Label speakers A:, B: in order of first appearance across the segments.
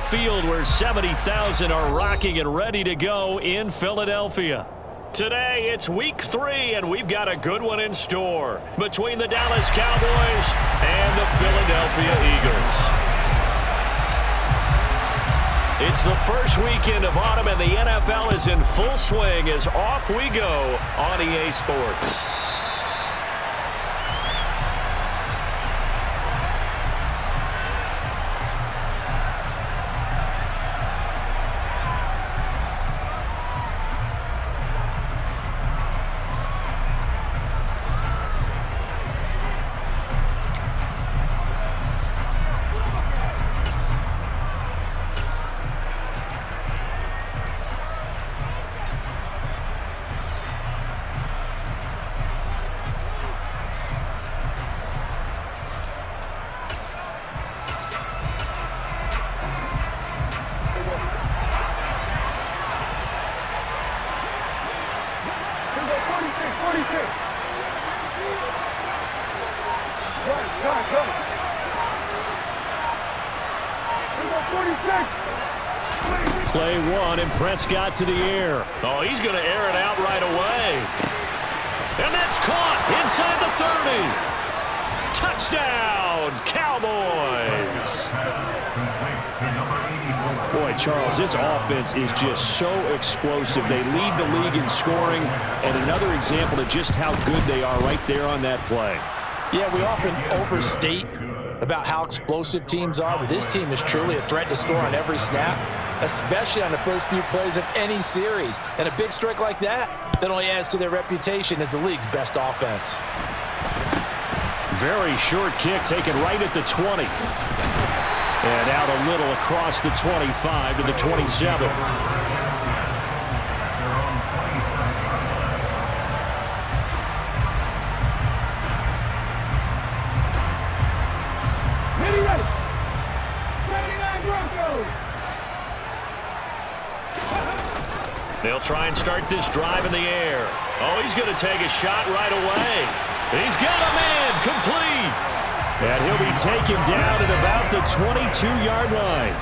A: field where 70,000 are rocking and ready to go in Philadelphia. Today, it's week 3, and we've got a good one in store between the Dallas Cowboys and the Philadelphia Eagles. It's the first weekend of autumn, and the NFL is in full swing as off we go on EA Sports. Play one, and Prescott to the air. Oh, he's going to air it out right away. And that's caught inside the 30. Touchdown, Cowboys. Boy, Charles, this offense is just so explosive. They lead the league in scoring, and another example of just how good they are right there on that play.
B: Yeah, we often overstate about how explosive teams are, but this team is truly a threat to score on every snap, especially on the first few plays of any series. And a big strike like that only adds to their reputation as the league's best offense.
A: Very short kick taken right at the 20. And out a little across the 25 to the 27. They'll try and start this drive in the air. Oh, he's going to take a shot right away. He's got a man complete. And he'll be taken down at about the 22-yard line.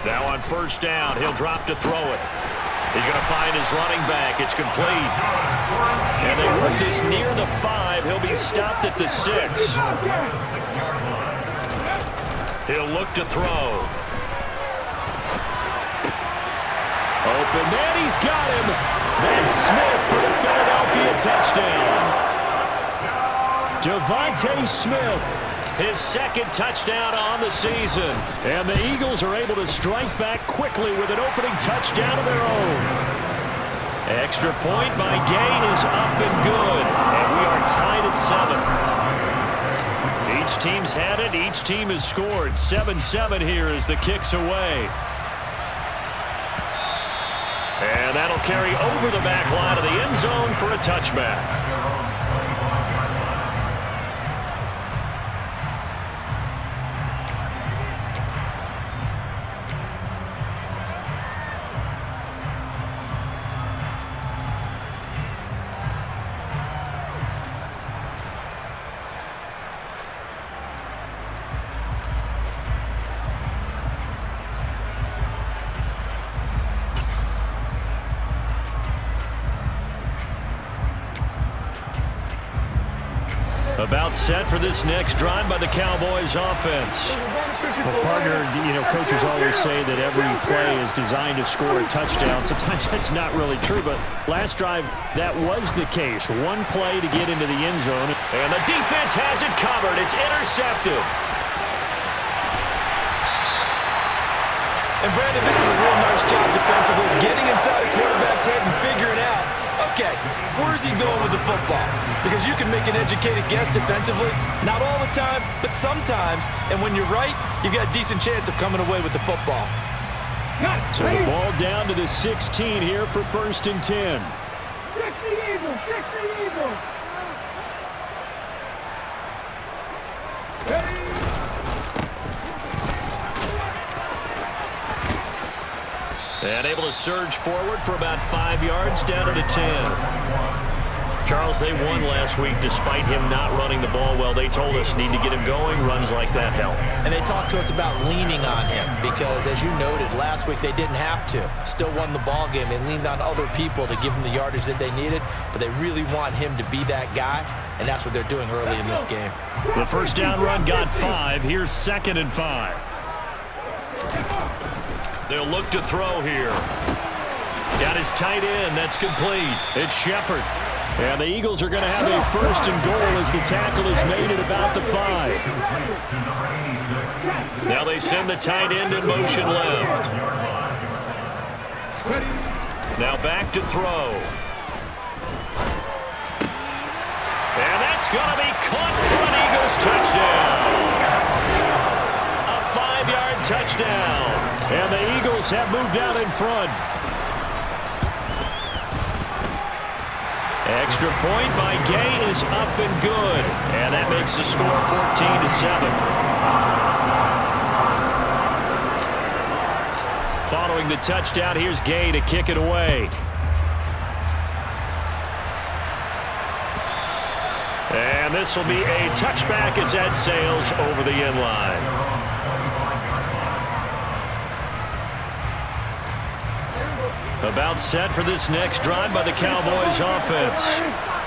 A: Now on first down, he'll drop to throw it. He's going to find his running back. It's complete. And they work this near the 5. He'll be stopped at the 6. He'll look to throw. Open man, he's got him. That's Smith for the Philadelphia touchdown. Devontae Smith, his second touchdown on the season. And the Eagles are able to strike back quickly with an opening touchdown of their own. Extra point by Gain is up and good. And we are tied at 7. Each team's had it. Each team has scored. 7-7 here as the kick's away. And that'll carry over the back line of the end zone for a touchback. About set for this next drive by the Cowboys offense.
C: Well, partner, coaches always say that every play is designed to score a touchdown. Sometimes that's not really true, but last drive, that was the case. One play to get into the end zone.
A: And the defense has it covered. It's intercepted.
B: And, Brandon, this is a real nice job defensively, getting inside the quarterback's head and figuring out, okay, where's he going with the football? Because you can make an educated guess defensively, not all the time, but sometimes. And when you're right, you've got a decent chance of coming away with the football.
A: So the ball down to the 16 here for 1st and 10.
D: 60 Eagles, 60 Eagles.
A: And able to surge forward for about 5 yards down to the 10. Charles, they won last week despite him not running the ball well. They told us need to get him going. Runs like that help.
B: And they talked to us about leaning on him because, as you noted, last week they didn't have to. Still won the ball game. They leaned on other people to give them the yardage that they needed, but they really want him to be that guy, and that's what they're doing early in this game.
C: The first down run got 5. Here's 2nd and 5.
A: They'll look to throw here. Got his tight end. That's complete. It's Shepard.
C: And the Eagles are going to have a 1st and goal as the tackle is made at about the 5.
A: Now they send the tight end in motion left. Now back to throw. And that's going to be caught for an Eagles touchdown. A 5-yard touchdown.
C: And the Eagles have moved out in front.
A: Extra point by Gay is up and good. And that makes the score 14-7. Following the touchdown, here's Gay to kick it away. And this will be a touchback as that sails over the end line. About set for this next drive by the Cowboys offense.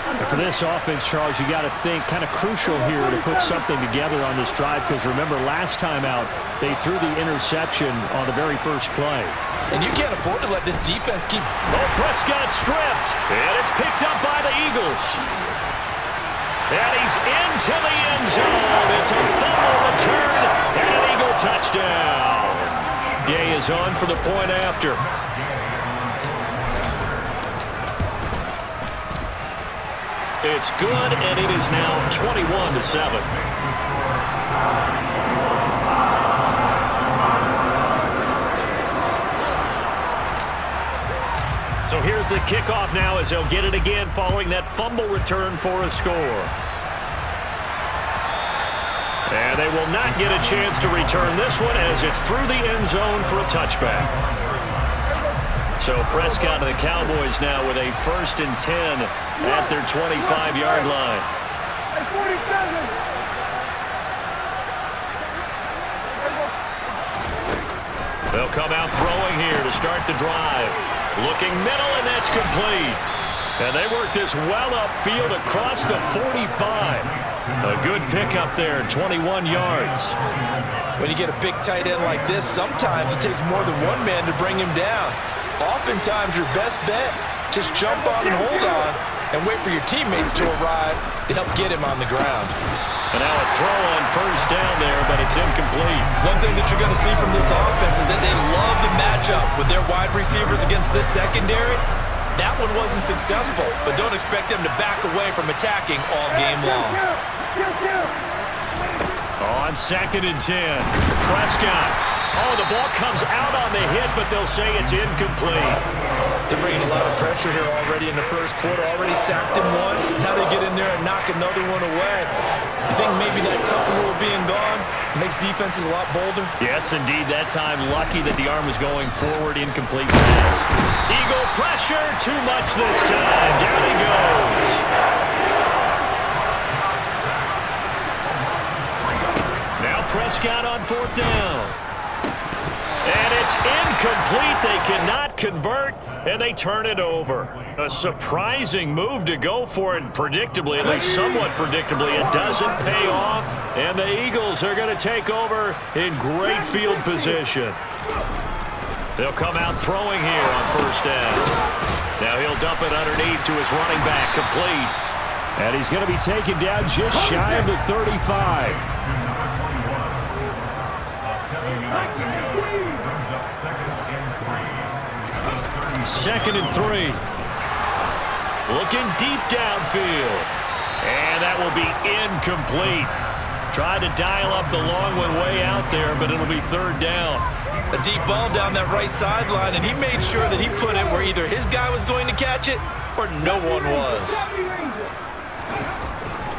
C: And for this offense, Charles, you got to think kind of crucial here to put something together on this drive because remember last time out they threw the interception on the very first play.
B: And you can't afford to let this defense keep...
A: Oh, Prescott stripped. And it's picked up by the Eagles. And he's into the end zone. It's a fumble return and an Eagle touchdown. Gay is on for the point after. It's good, and it is now 21-7. So here's the kickoff now as they'll get it again following that fumble return for a score. And they will not get a chance to return this one as it's through the end zone for a touchback. So Prescott and the Cowboys now with a 1st and 10 at their 25-yard line. They'll come out throwing here to start the drive. Looking middle, and that's complete. And they work this well upfield across the 45. A good pickup there, 21 yards.
B: When you get a big tight end like this, sometimes it takes more than one man to bring him down. Oftentimes, your best bet, just jump on and hold on and wait for your teammates to arrive to help get him on the ground.
A: And now a throw on 1st down there, but it's incomplete.
B: One thing that you're going to see from this offense is that they love the matchup with their wide receivers against this secondary. That one wasn't successful, but don't expect them to back away from attacking all game long.
A: On 2nd and 10, Prescott. Oh, the ball comes out on the hit, but they'll say it's incomplete.
B: They're bringing a lot of pressure here already in the first quarter. Already sacked him once. Now they get in there and knock another one away. You think maybe that Tucker rule being gone makes defenses a lot bolder?
A: Yes, indeed. That time, lucky that the arm was going forward. Incomplete pass. Eagle pressure. Too much this time. Down he goes. Now Prescott on 4th down. And it's incomplete. They cannot convert, and they turn it over. A surprising move to go for it, predictably, at least somewhat predictably. It doesn't pay off, and the Eagles are going to take over in great field position. They'll come out throwing here on 1st down. Now he'll dump it underneath to his running back, complete.
C: And he's going to be taken down just shy of the 35.
A: 2nd and 3. Looking deep downfield. And that will be incomplete. Tried to dial up the long one way out there, but it'll be 3rd down.
B: A deep ball down that right sideline, and he made sure that he put it where either his guy was going to catch it or no one was.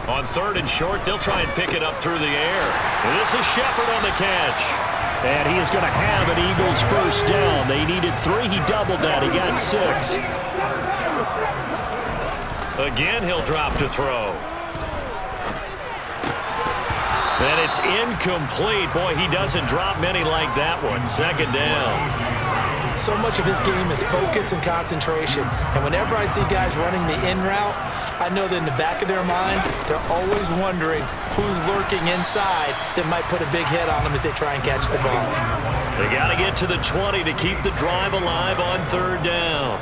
A: On 3rd and short, they'll try and pick it up through the air. And this is Shepard on the catch.
C: And he is going to have an Eagles 1st down. They needed 3. He doubled that. He got 6.
A: Again, he'll drop to throw. And it's incomplete. Boy, he doesn't drop many like that one. Second down.
B: So much of his game is focus and concentration. And whenever I see guys running the in route, I know that in the back of their mind, they're always wondering who's lurking inside that might put a big hit on them as they try and catch the ball.
A: They got to get to the 20 to keep the drive alive on third down.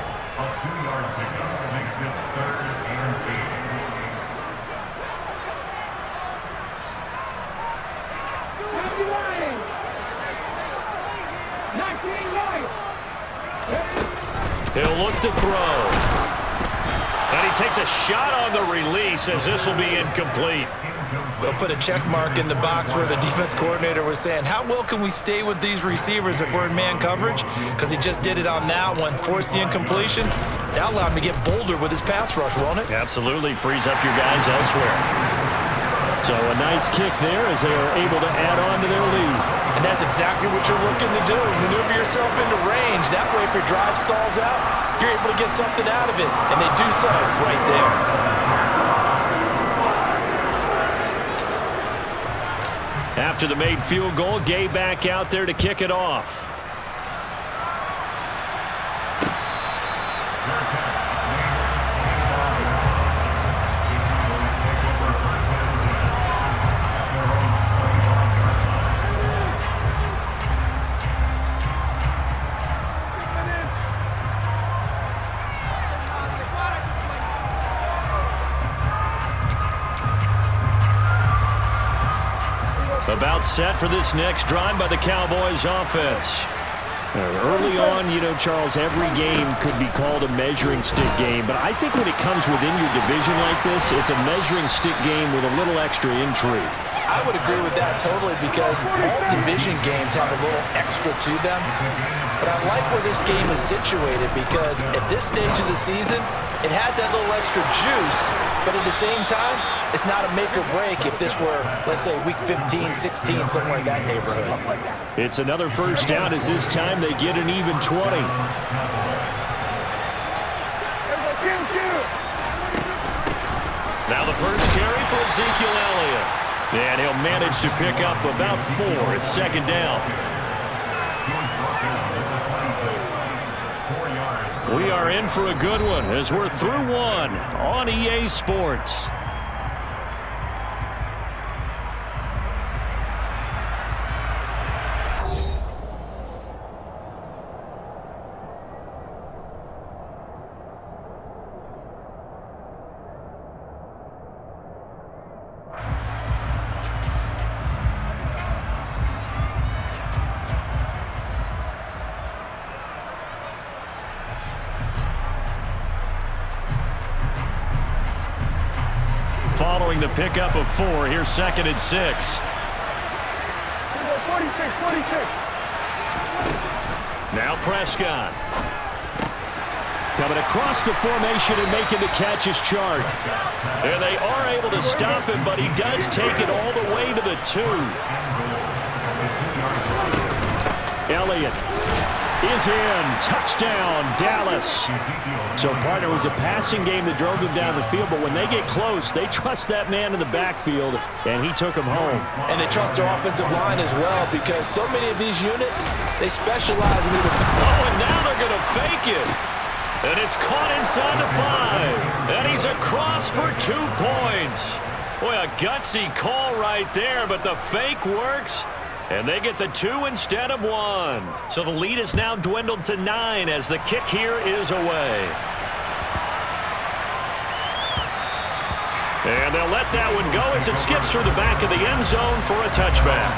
A: He'll look to throw. And he takes a shot on the release as this will be incomplete.
B: We'll put a check mark in the box where the defense coordinator was saying, how well can we stay with these receivers if we're in man coverage? Because he just did it on that one, forced the incompletion. That allowed him to get bolder with his pass rush, won't it?
A: Absolutely, frees up your guys elsewhere.
C: So a nice kick there as they are able to add on to their lead.
B: And that's exactly what you're looking to do. Maneuver yourself into range. That way, if your drive stalls out, you're able to get something out of it. And they do so right there.
A: After the made field goal, Gay back out there to kick it off. About set for this next drive by the Cowboys offense.
C: Early on, you know, Charles, every game could be called a measuring stick game. But I think when it comes within your division like this, it's a measuring stick game with a little extra intrigue.
B: I would agree with that totally because all division games have a little extra to them. But I like where this game is situated because at this stage of the season, it has that little extra juice, but at the same time, it's not a make or break if this were, let's say, week 15, 16, somewhere in that neighborhood.
C: It's another first down as this time they get an even 20.
A: Now the first carry for Ezekiel Elliott. And he'll manage to pick up about 4 at second down. We are in for a good one as we're through one on EA Sports. Following the pickup of 4, here's 2nd and 6.
D: 46.
A: Now Prescott. Coming across the formation and making the catch is Chark. And they are able to stop him, but he does take it all the way to the 2. Elliott is in. Touchdown, Dallas.
C: So, partner, it was a passing game that drove them down the field, but when they get close, they trust that man in the backfield, and he took him home.
B: And they trust their offensive line as well because so many of these units, they specialize in either...
A: Oh, and now they're going to fake it. And it's caught inside the 5. And he's across for 2 points. Boy, a gutsy call right there, but the fake works. And they get the 2 instead of 1. So the lead is now dwindled to 9 as the kick here is away. And they'll let that one go as it skips through the back of the end zone for a touchback.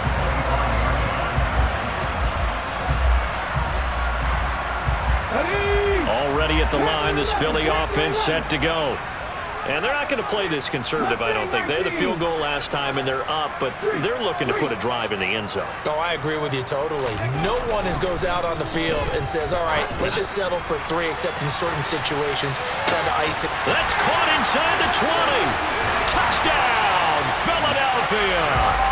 A: Already at the line, this Philly offense set to go. And they're not going to play this conservative, I don't think. They had a field goal last time, and they're up, but they're looking to put a drive in the end zone.
B: Oh, I agree with you totally. No one goes out on the field and says, all right, let's just settle for 3, except in certain situations, trying to ice it.
A: That's caught inside the 20. Touchdown, Philadelphia.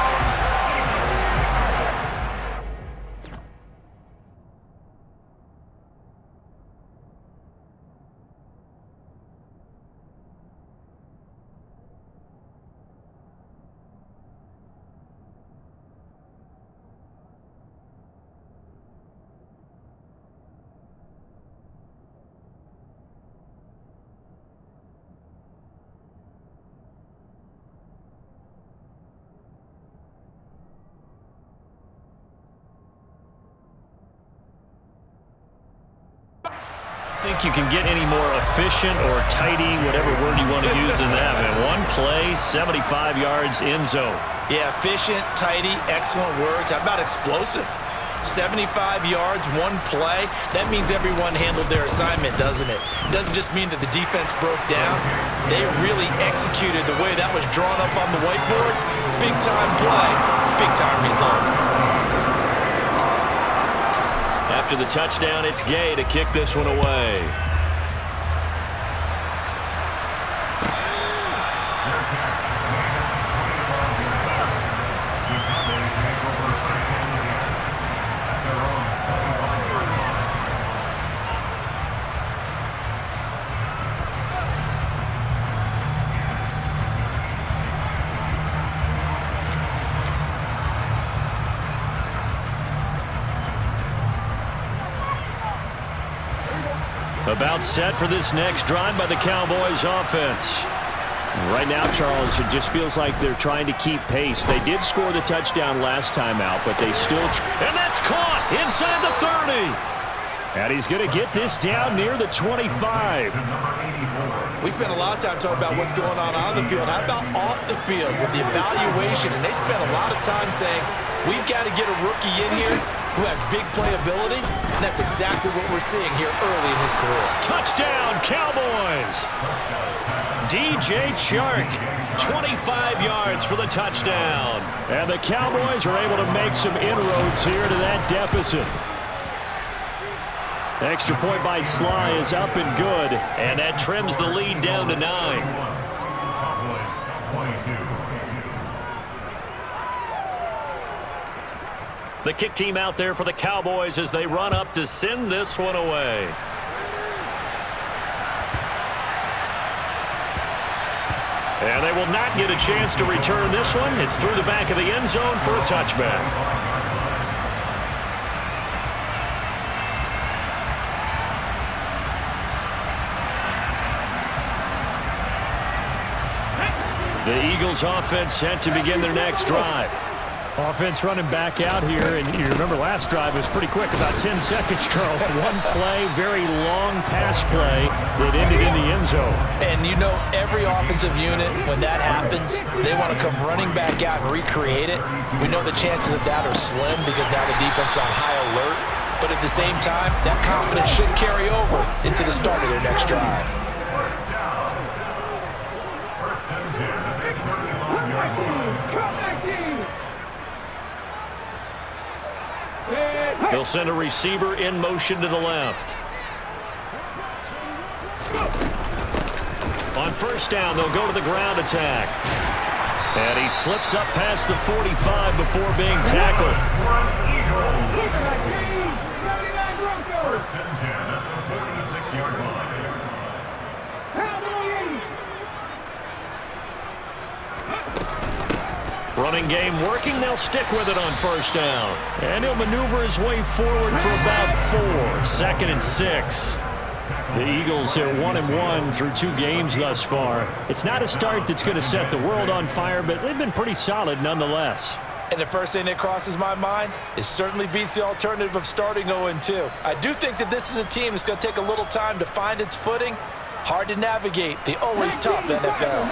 C: Think you can get any more efficient or tidy, whatever word you want to use in that, man. One play, 75 yards in zone.
B: Yeah, efficient, tidy, excellent words. How about explosive? 75 yards, one play. That means everyone handled their assignment, doesn't it? It doesn't just mean that the defense broke down. They really executed the way that was drawn up on the whiteboard. Big-time play, big-time result.
A: After the touchdown, it's Gay to kick this one away. About set for this next drive by the Cowboys offense.
C: Right now, Charles, it just feels like they're trying to keep pace. They did score the touchdown last time out, but they still...
A: And that's caught inside the 30.
C: And he's going to get this down near the 25.
B: We spent a lot of time talking about what's going on the field. How about off the field with the evaluation? And they spent a lot of time saying, we've got to get a rookie in here who has big playability, and that's exactly what we're seeing here early in his career.
A: Touchdown, Cowboys! DJ Chark, 25 yards for the touchdown.
C: And the Cowboys are able to make some inroads here to that deficit. The extra point by Sly is up and good,
A: and that trims the lead down to 9. The kick team out there for the Cowboys as they run up to send this one away. And they will not get a chance to return this one. It's through the back of the end zone for a touchback. The Eagles offense set to begin their next drive.
C: Offense running back out here, and you remember last drive was pretty quick, about 10 seconds, Charles. One play, very long pass play that ended in the end zone.
B: And you know every offensive unit, when that happens, they want to come running back out and recreate it. We know the chances of that are slim because now the defense is on high alert. But at the same time, that confidence should carry over into the start of their next drive.
A: They'll send a receiver in motion to the left. On first down, they'll go to the ground attack. And he slips up past the 45 before being tackled.
D: First and 10 at the 46-yard line.
A: Running game working. They'll stick with it on first down. And he'll maneuver his way forward for about 4. Second and 6.
C: The Eagles are 1-1 through 2 games thus far. It's not a start that's going to set the world on fire, but they've been pretty solid nonetheless.
B: And the first thing that crosses my mind, it certainly beats the alternative of starting 0-2. I do think that this is a team that's going to take a little time to find its footing. Hard to navigate the always tough NFL.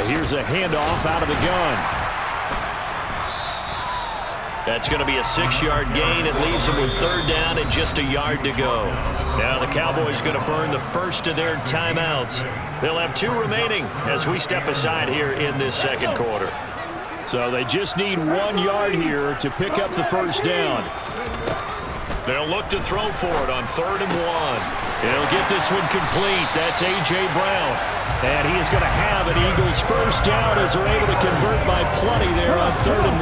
C: Here's a handoff out of the gun.
A: That's going to be a 6-yard gain. It leaves them with third down and just a yard to go. Now the Cowboys going to burn the first of their timeouts. They'll have 2 remaining as we step aside here in this second quarter.
C: So they just need 1 yard here to pick up the first down.
A: They'll look to throw for it on 3rd and 1. He'll get this one complete. That's A.J. Brown.
C: And he is going to have an Eagles first down as they're able to convert by plenty there on 3rd and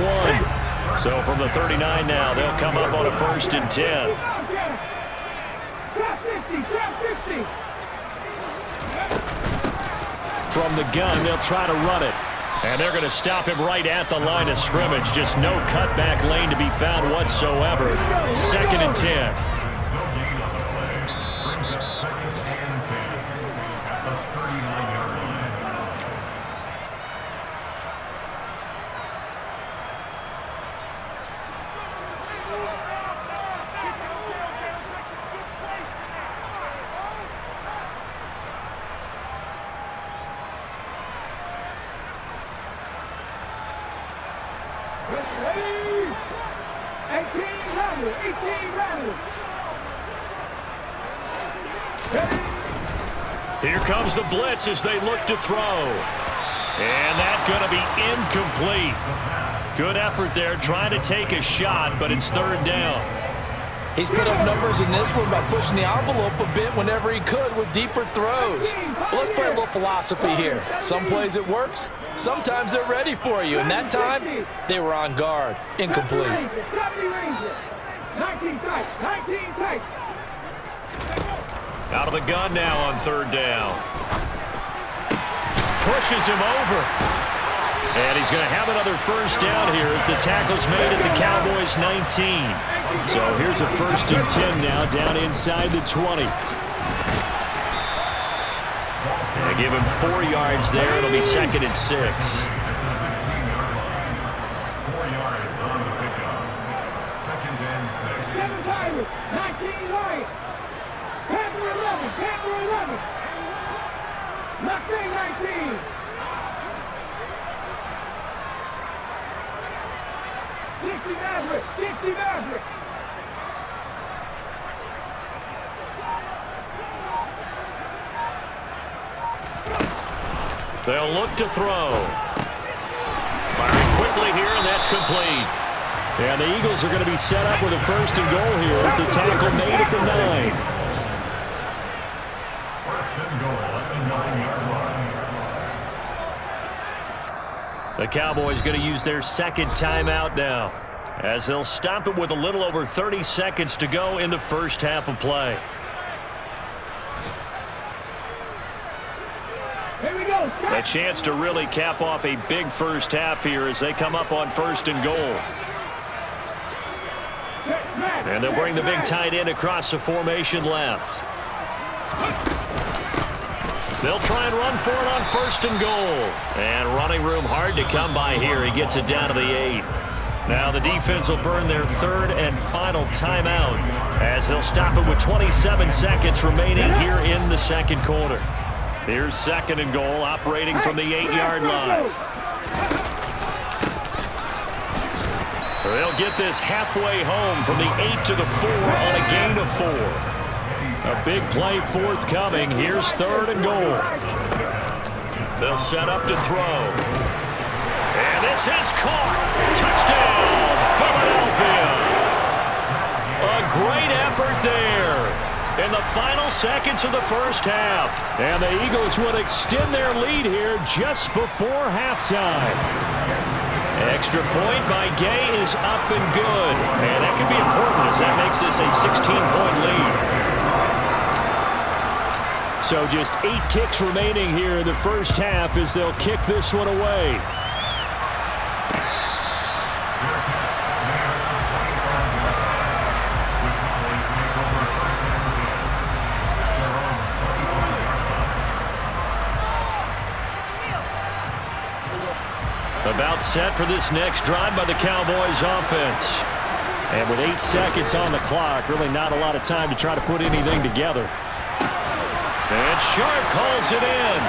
C: 1.
A: So from the 39 now, they'll come up on a 1st and 10.
C: From the gun, they'll try to run it.
A: And they're going to stop him right at the line of scrimmage. Just no cutback lane to be found whatsoever. 2nd and 10. Here comes the blitz as they look to throw. And that's going to be incomplete. Good effort there trying to take a shot, but it's third down.
B: He's put up numbers in this one by pushing the envelope a bit whenever he could with deeper throws. But let's play a little philosophy here. Some plays it works, sometimes they're ready for you. And that time, they were on guard. Incomplete.
D: 19 tight.
A: Out of the gun now on third down. Pushes him over. And he's going to have another first down here as the tackle's made at the Cowboys' 19.
C: So here's a 1st and 10 now down inside the 20.
A: They give him 4 yards there. It'll be 2nd and 6.
D: 4 yards on the pickup. 2nd and 6.
E: 7 Tigers, 19 Lions. Panther 11. Mustang 19. 60 Maverick.
A: They'll look to throw. Firing quickly here, and that's complete.
C: And the Eagles are going to be set up with a 1st and goal here as the tackle made at the 9.
D: 1st and goal at the 9-yard line.
A: The Cowboys going to use their 2nd timeout now, as they'll stop it with a little over 30 seconds to go in the first half of play. A chance to really cap off a big first half here as they come up on 1st and goal. And they'll bring the big tight end across the formation left. They'll try and run for it on 1st and goal. And running room hard to come by here. He gets it down to the 8. Now the defense will burn their 3rd and final timeout as they'll stop it with 27 seconds remaining here in the 2nd quarter. Here's 2nd and goal, operating from the 8-yard line. They'll get this halfway home from the 8 to the 4 on a gain of 4. A big play forthcoming. Here's 3rd and goal. They'll set up to throw. And this is caught. Touchdown, Philadelphia. A great effort there in the final seconds of the first half.
C: And the Eagles will extend their lead here just before halftime.
A: Extra point by Gay is up and good. And that could be important as that makes this a 16-point lead.
C: So just 8 ticks remaining here in the first half as they'll kick this one away.
A: About set for this next drive by the Cowboys offense.
C: And with 8 seconds on the clock, really not a lot of time to try to put anything together.
A: And Sharp calls it in.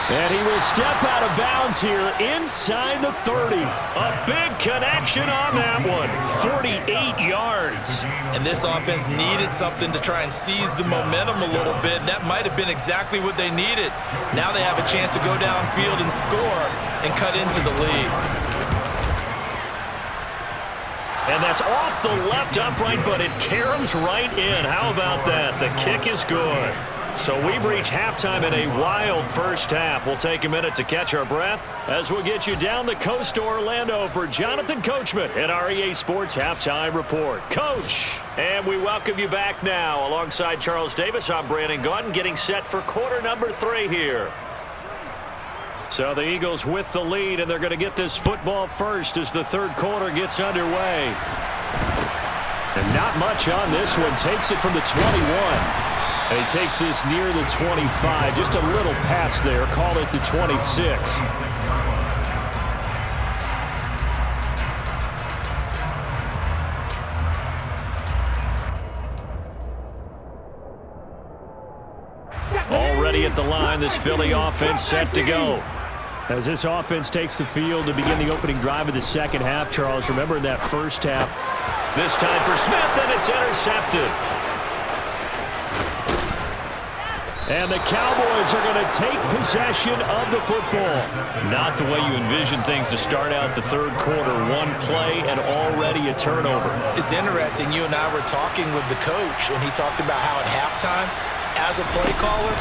C: And he will step out of bounds here inside the 30.
A: A big connection on that one. 48 yards.
B: And this offense needed something to try and seize the momentum a little bit. That might have been exactly what they needed. Now they have a chance to go downfield and score and cut into the lead.
A: And that's off the left upright, but it caroms right in. How about that? The kick is good. So we've reached halftime in a wild first half. We'll take a minute to catch our breath as we'll get you down the coast to Orlando for Jonathan Coachman at our EA Sports Halftime Report. Coach, and we welcome you back now. Alongside Charles Davis, I'm Brandon Gunn, getting set for quarter number 3 here. So the Eagles with the lead, and they're going to get this football first as the 3rd quarter gets underway.
C: And not much on this one. Takes it from the 21. And he takes this near the 25. Just a little pass there. Call it the 26.
A: Already at the line, this Philly offense set to go.
C: As this offense takes the field to begin the opening drive of the second half, Charles, remember in that first half,
A: This time for Smith, and it's intercepted. And the Cowboys are going to take possession of the football. Not the way you envision things to start out the third quarter. One play and already a turnover.
B: It's interesting. You and I were talking with the coach, and he talked about how at halftime, as a play caller,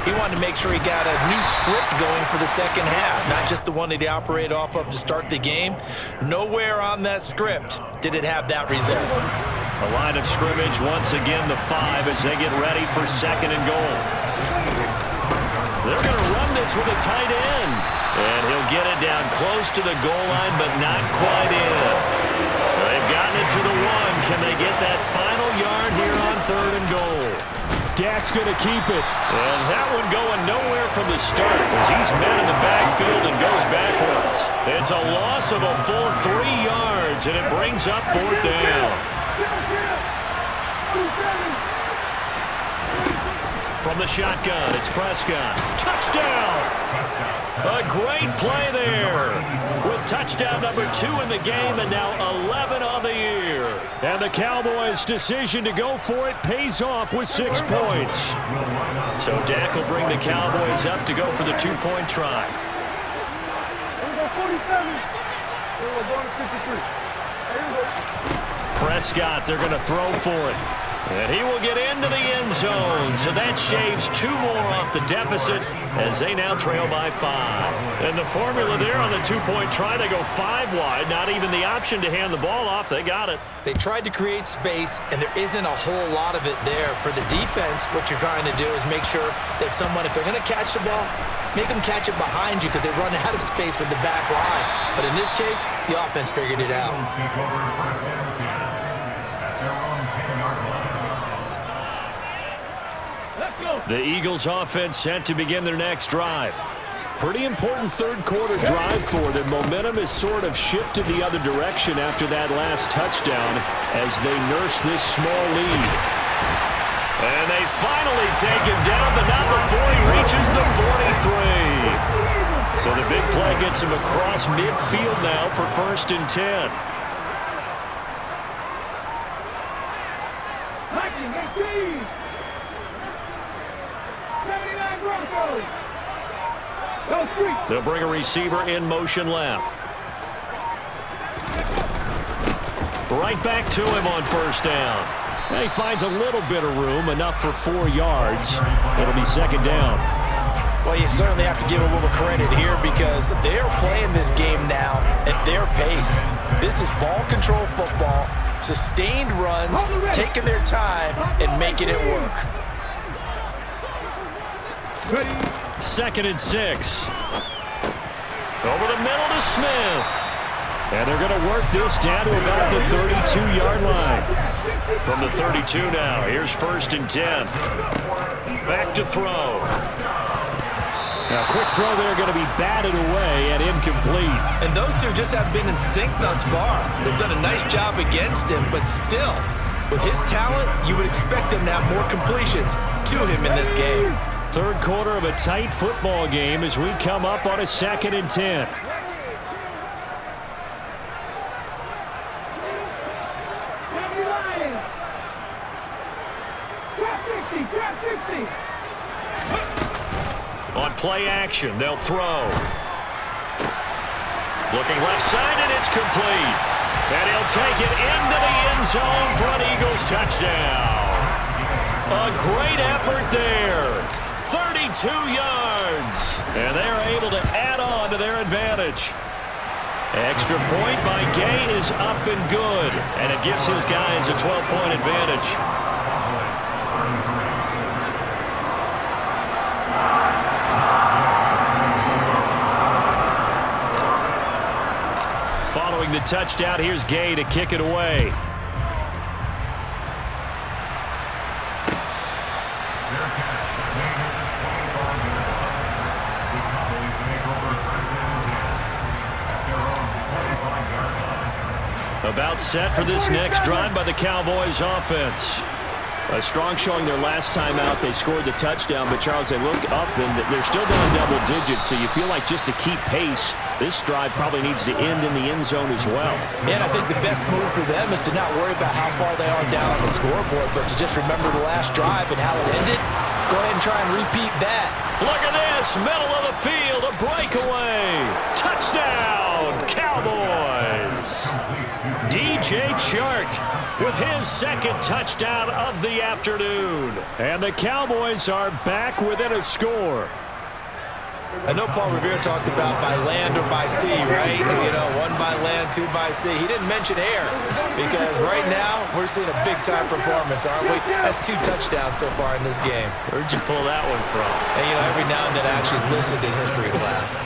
B: he wanted to make sure he got a new script going for the second half, not just the one that he operated off of to start the game. Nowhere on that script did it have that result.
A: A line of scrimmage, once again the 5 as they get ready for second and goal. They're going to run this with a tight end. And he'll get it down close to the goal line, but not quite in. They've gotten it to the 1. Can they get that final yard here on third and goal?
C: Dak's going to keep it.
A: And that one going nowhere from the start as he's met in the backfield and goes backwards. It's a loss of a full 3 yards, and it brings up fourth down. From the shotgun, it's Prescott. Touchdown! A great play there. With touchdown number 2 in the game and now 11 on the year.
C: And the Cowboys' decision to go for it pays off with 6 points.
A: So Dak will bring the Cowboys up to go for the 2-point try. Prescott, they're going to throw for it. And he will get into the end zone. So that shaves 2 more off the deficit as they now trail by 5. And the formula there on the 2-point try, they go 5 wide. Not even the option to hand the ball off. They got it.
B: They tried to create space, and there isn't a whole lot of it there. For the defense, what you're trying to do is make sure that someone, if they're going to catch the ball, make them catch it behind you because they run out of space with the back line. But in this case, the offense figured it out.
A: The Eagles offense set to begin their next drive. Pretty important third quarter drive for them. Momentum has sort of shifted the other direction after that last touchdown as they nurse this small lead. And they finally take him down, but not before he reaches the 43. So the big play gets him across midfield now for 1st and 10. They'll bring a receiver in motion left. Right back to him on 1st down. And he finds a little bit of room, enough for 4 yards. It'll be 2nd down.
B: Well, you certainly have to give a little credit here because they're playing this game now at their pace. This is ball control football, sustained runs, taking their time, and making it work.
A: 2nd and 6. Over the middle to Smith. And they're going to work this down to about the 32-yard line. From the 32 now, here's 1st and 10. Back to throw.
C: Now, quick throw there, going to be batted away and incomplete.
B: And those two just have been in sync thus far. They've done a nice job against him, but still, with his talent, you would expect them to have more completions to him in this game.
C: Third quarter of a tight football game as we come up on a 2nd and 10.
A: On play action, they'll throw. Looking left side, and it's complete. And he'll take it into the end zone for an Eagles touchdown. A great effort there. 32 yards. And they're able to add on to their advantage. Extra point by Gay is up and good. And it gives his guys a 12-point advantage. Following the touchdown, here's Gay to kick it away. About set for this next drive by the Cowboys offense.
C: A strong showing their last time out. They scored the touchdown, but Charles, they look up and they're still down double digits, so you feel like just to keep pace, this drive probably needs to end in the end zone as well.
B: And I think the best move for them is to not worry about how far they are down on the scoreboard, but to just remember the last drive and how it ended. Go ahead and try and repeat that.
A: Look at this, middle of the field, a breakaway. Touchdown, Cowboys. DJ Chark with his second touchdown of the afternoon. And the Cowboys are back within a score.
B: I know Paul Revere talked about by land or by sea, right? You know, one by land, two by sea. He didn't mention air because right now we're seeing a big-time performance, aren't we? That's 2 touchdowns so far in this game.
A: Where'd you pull that one from?
B: And, you know, every now and then I actually listened in history class.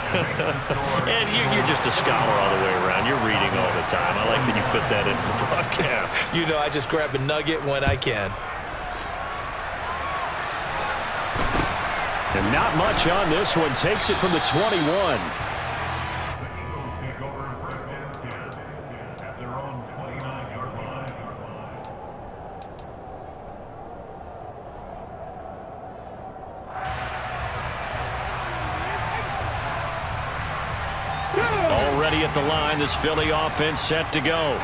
A: And you're just a scholar all the way around. You're reading all the time. I like that you fit that into the broadcast.
B: You know, I just grab a nugget when I can.
C: And not much on this one. Takes it from the 21.
D: The Eagles take over first and 10 at their own 29-yard line.
A: Already at the line, this Philly offense set to go.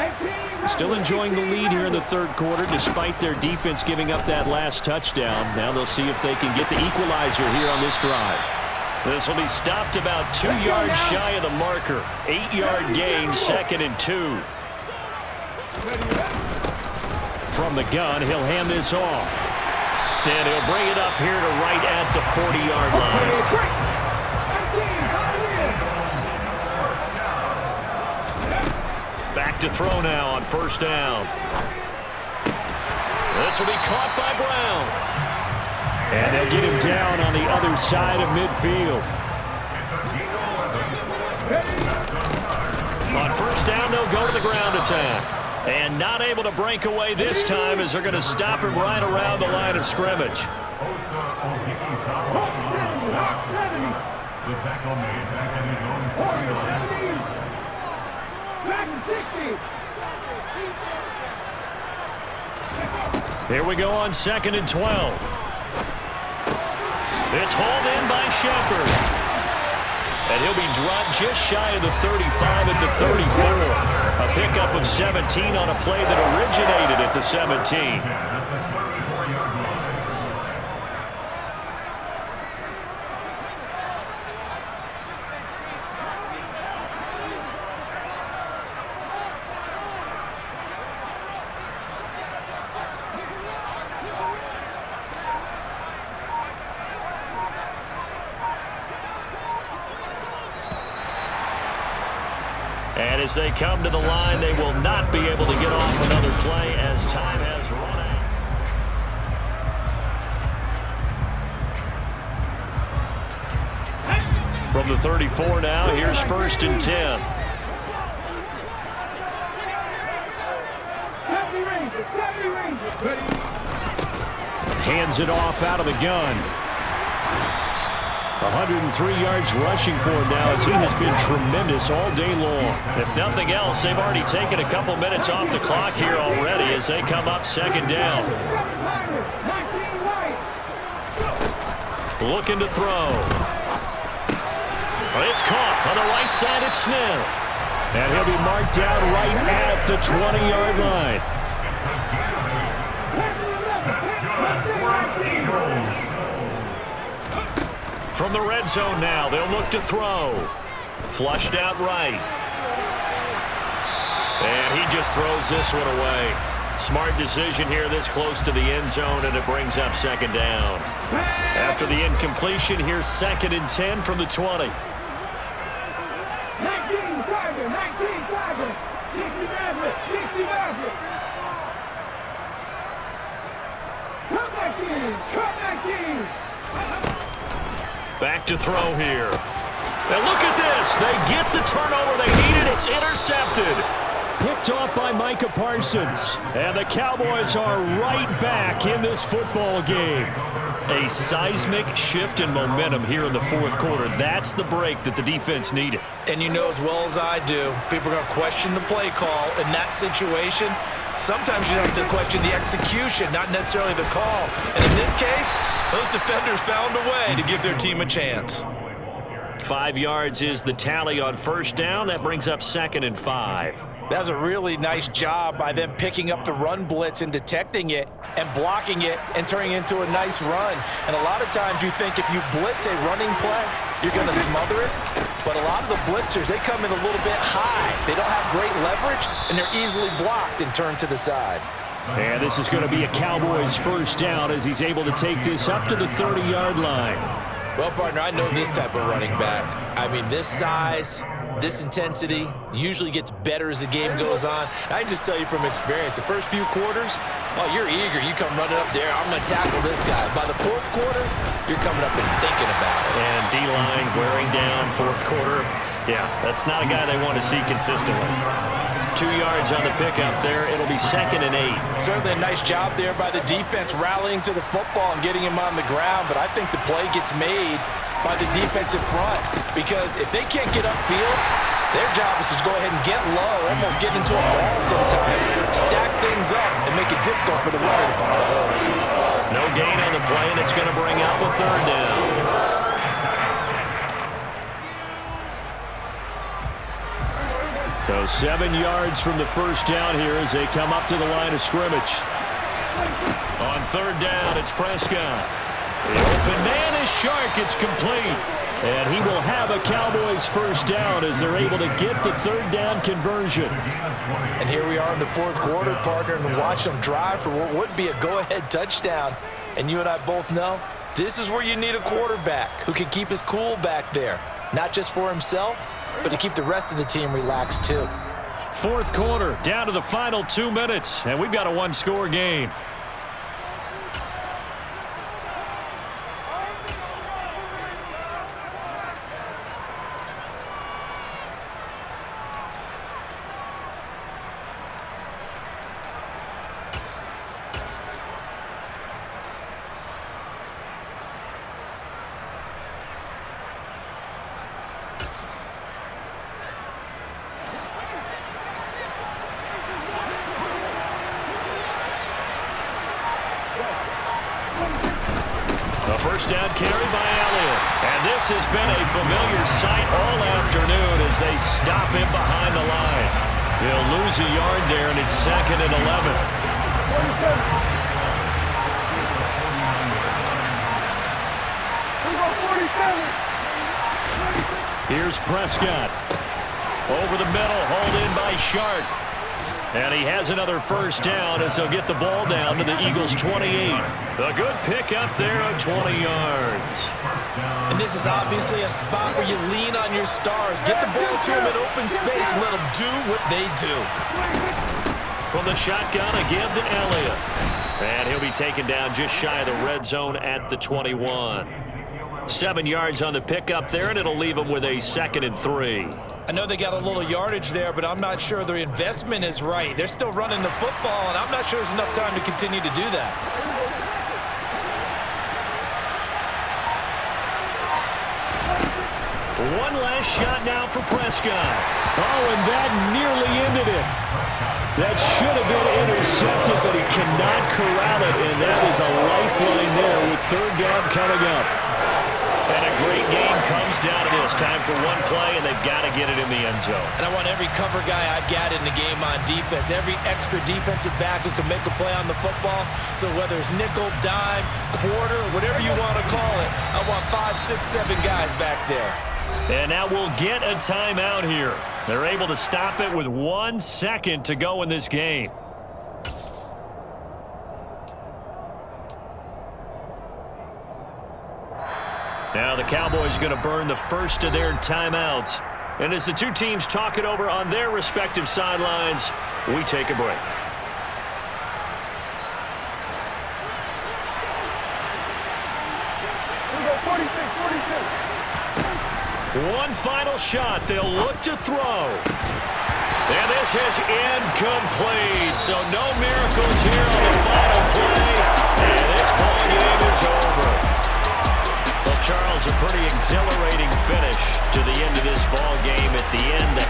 A: Still enjoying the lead here in the third quarter despite their defense giving up that last touchdown. Now they'll see if they can get the equalizer here on this drive. This will be stopped about 2 yards shy of the marker. 8-yard gain, 2nd and 2. From the gun, he'll hand this off. And he'll bring it up here to right at the 40-yard line. Back to throw now on first down. This will be caught by Brown.
C: And they'll get him down on the other side of midfield.
A: On first down, they'll go to the ground attack. And not able to break away this time as they're going to stop him right around the line of scrimmage.
D: The tackle made back in his own 40 line.
A: Here we go on 2nd and 12. It's hauled in by Shepard. And he'll be dropped just shy of the 35 at the 34. A pickup of 17 on a play that originated at the 17. And as they come to the line, they will not be able to get off another play as time has run out. From the 34 now, here's 1st and 10.
C: Hands it off out of the gun. 103 yards rushing for him now as he has been tremendous all day long.
A: If nothing else, they've already taken a couple minutes off the clock here already as they come up 2nd down. Looking to throw. But it's caught on the right side at Smith.
C: And he'll be marked down right at the 20-yard line.
A: From the red zone now, they'll look to throw. Flushed out right. And he just throws this one away. Smart decision here this close to the end zone, and it brings up 2nd down. After the incompletion, here's 2nd and 10 from the 20.
E: 19 Tiger, 19 Tiger, 60 Maverick, 60 Maverick. Come back in, come back in.
A: Back to throw here. And look at this. They get the turnover they needed. It's intercepted. Picked off by Micah Parsons. And the Cowboys are right back in this football game. A seismic shift in momentum here in the fourth quarter. That's the break that the defense needed.
B: And you know as well as I do, people are going to question the play call in that situation. Sometimes you have to question the execution, not necessarily the call. And in this case, those defenders found a way to give their team a chance.
A: 5 yards is the tally on first down. That brings up 2nd and 5.
B: That was a really nice job by them picking up the run blitz and detecting it and blocking it and turning it into a nice run. And a lot of times you think if you blitz a running play, you're going to smother it. But a lot of the blitzers, they come in a little bit high. They don't have great leverage, and they're easily blocked and turned to the side.
A: And this is going to be a Cowboys first down as he's able to take this up to the 30-yard line.
B: Well, partner, I know this type of running back. I mean, this size, this intensity usually gets better as the game goes on. I can just tell you from experience, the first few quarters, oh, you're eager. You come running up there, I'm going to tackle this guy. By the fourth quarter, you're coming up and thinking about it.
A: And D-line wearing down fourth quarter. Yeah, that's not a guy they want to see consistently. 2 yards on the pickup there. It'll be 2nd and 8.
B: Certainly a nice job there by the defense rallying to the football and getting him on the ground, but I think the play gets made by the defensive front because if they can't get upfield, their job is to go ahead and get low, almost get into a ball sometimes, stack things up, and make it difficult for the runner to find a hole.
A: No gain on the play, and it's going to bring up a 3rd down. So 7 yards from the first down here as they come up to the line of scrimmage. On 3rd down, it's Prescott. The open man is Shark. It's complete. And he will have a Cowboys first down as they're able to get the 3rd down conversion.
B: And here we are in the fourth quarter, partner, and watch them drive for what would be a go-ahead touchdown. And you and I both know this is where you need a quarterback who can keep his cool back there, not just for himself, but to keep the rest of the team relaxed too.
A: Fourth quarter, down to the final 2 minutes, and we've got a one-score game. First down carry by Elliott. And this has been a familiar sight all afternoon as they stop him behind the line. He'll lose a yard there, and it's 2nd and 11. Here's Prescott. Over the middle, hauled in by Shark. And he has another first down as they'll get the ball down to the Eagles' 28. A good pick up there of 20 yards.
B: And this is obviously a spot where you lean on your stars. Get the ball to them in open space and let them do what they do.
A: From the shotgun, a give to Elliott. And he'll be taken down just shy of the red zone at the 21. 7 yards on the pickup there, and it'll leave them with a 2nd and 3.
B: I know they got a little yardage there, but I'm not sure their investment is right. They're still running the football, and I'm not sure there's enough time to continue to do that.
A: One last shot now for Prescott. Oh, and that nearly ended it. That should have been intercepted, but he cannot corral it, and that is a lifeline there with 3rd down coming up. And a great game comes down to this. Time for one play, and they've got to get it in the end zone.
B: And I want every cover guy I've got in the game on defense, every extra defensive back who can make a play on the football. So whether it's nickel, dime, quarter, whatever you want to call it, I want 5, 6, 7 guys back there.
A: And now we'll get a timeout here. They're able to stop it with 1 second to go in this game. Now the Cowboys going to burn the first of their timeouts. And as the two teams talk it over on their respective sidelines, we take a break. One final shot. They'll look to throw. And this is incomplete. So no miracles here on the final play. And this ball game is over. Well, Charles, a pretty exhilarating finish to the end of this ball game. At the end, the